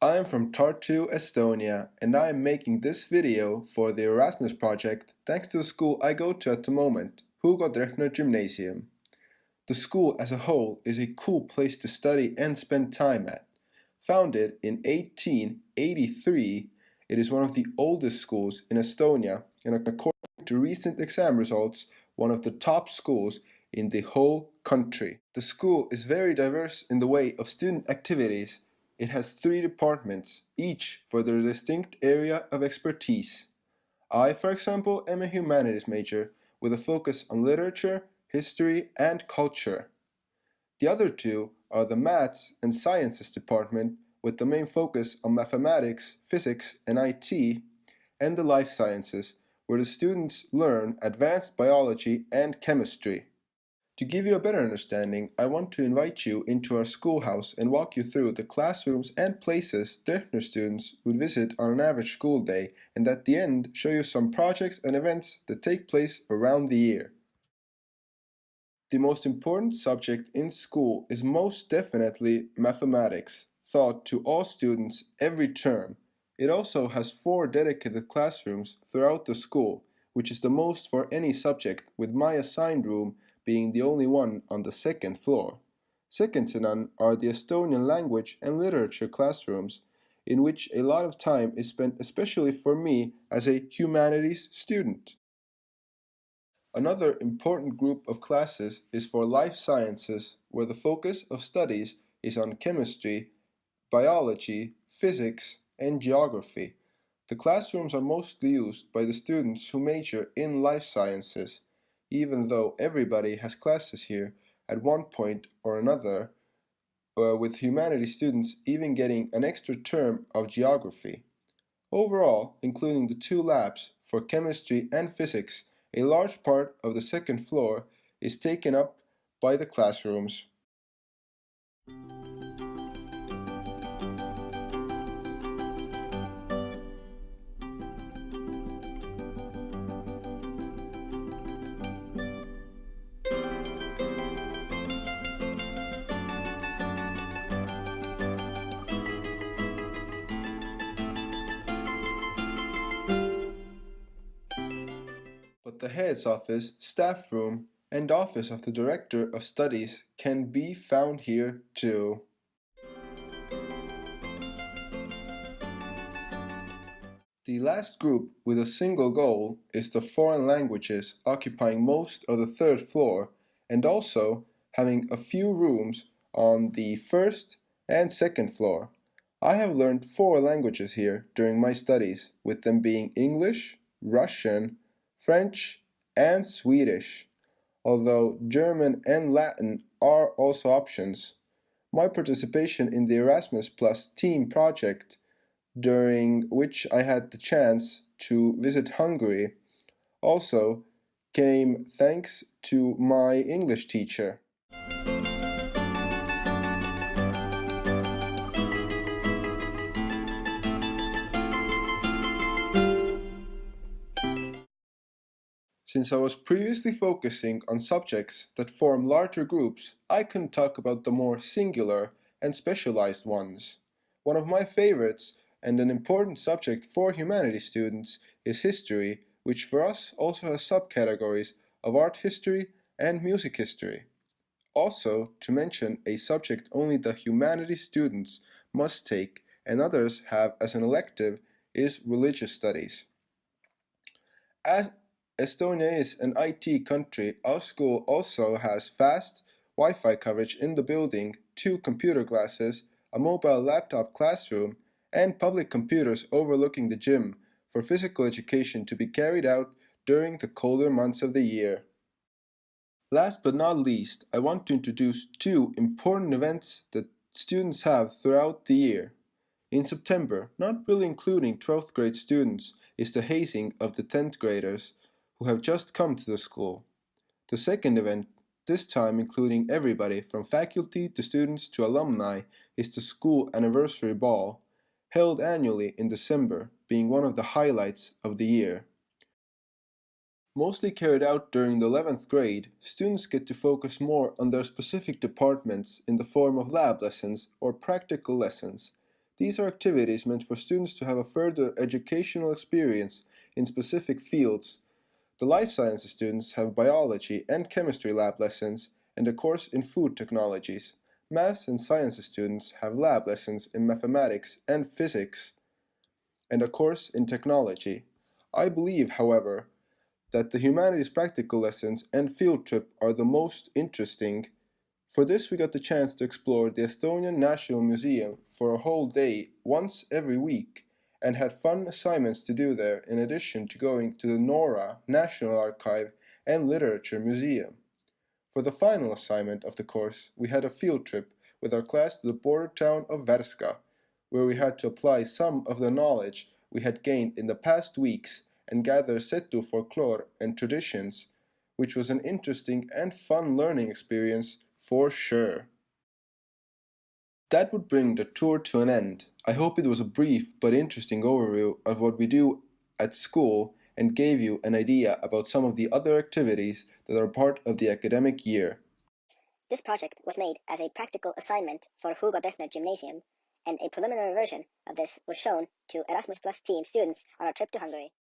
I am from Tartu, Estonia, and I am making this video for the Erasmus project thanks to the school I go to at the moment, Hugo Drechner Gymnasium. The school as a whole is a cool place to study and spend time at. Founded in 1883, it is one of the oldest schools in Estonia and according to recent exam results, one of the top schools in the whole country. The school is very diverse in the way of student activities. It has 3 departments, each for their distinct area of expertise. I, for example, am a humanities major with a focus on literature, history, and culture. The other 2 are the Maths and Sciences department with the main focus on mathematics, physics, and IT, and the Life Sciences, where the students learn advanced biology and chemistry. To give you a better understanding, I want to invite you into our schoolhouse and walk you through the classrooms and places Drechner students would visit on an average school day, and at the end show you some projects and events that take place around the year. The most important subject in school is most definitely mathematics, taught to all students every term. It also has 4 dedicated classrooms throughout the school, which is the most for any subject, with my assigned room being the only one on the 2nd floor. Second to none are the Estonian language and literature classrooms, in which a lot of time is spent especially for me as a humanities student. Another important group of classes is for life sciences, where the focus of studies is on chemistry, biology, physics, and geography. The classrooms are mostly used by the students who major in life sciences, even though everybody has classes here at one point or another, with humanities students even getting an extra term of geography. Overall, including the 2 labs for chemistry and physics, a large part of the 2nd floor is taken up by the classrooms. But the head's office, staff room, and office of the Director of Studies can be found here too. The last group with a single goal is the foreign languages, occupying most of the 3rd floor and also having a few rooms on the 1st and 2nd floor. I have learned 4 languages here during my studies, with them being English, Russian, French, and Swedish, although German and Latin are also options. My participation in the Erasmus Plus team project, during which I had the chance to visit Hungary, also came thanks to my English teacher. Since I was previously focusing on subjects that form larger groups, I can talk about the more singular and specialized ones. One of my favorites and an important subject for humanities students is history, which for us also has subcategories of art history and music history. Also, to mention a subject only the humanities students must take and others have as an elective is religious studies. As Estonia is an IT country, our school also has fast Wi-Fi coverage in the building, 2 computer classes, a mobile laptop classroom, and public computers overlooking the gym for physical education to be carried out during the colder months of the year. Last but not least, I want to introduce 2 important events that students have throughout the year. In September, not really including 12th grade students, is the hazing of the 10th graders who have just come to the school. The second event, this time including everybody from faculty to students to alumni, is the school anniversary ball, held annually in December, being one of the highlights of the year. Mostly carried out during the 11th grade, students get to focus more on their specific departments in the form of lab lessons or practical lessons. These are activities meant for students to have a further educational experience in specific fields. The life sciences students have biology and chemistry lab lessons and a course in food technologies. Maths and sciences students have lab lessons in mathematics and physics and a course in technology. I believe, however, that the humanities practical lessons and field trip are the most interesting. For this, we got the chance to explore the Estonian National Museum for a whole day once every week and had fun assignments to do there in addition to going to the Nora National Archive and Literature Museum. For the final assignment of the course, we had a field trip with our class to the border town of Värska, where we had to apply some of the knowledge we had gained in the past weeks and gather Setu folklore and traditions, which was an interesting and fun learning experience for sure. That would bring the tour to an end. I hope it was a brief but interesting overview of what we do at school and gave you an idea about some of the other activities that are part of the academic year. This project was made as a practical assignment for Hugo Defner Gymnasium, and a preliminary version of this was shown to Erasmus Plus team students on our trip to Hungary.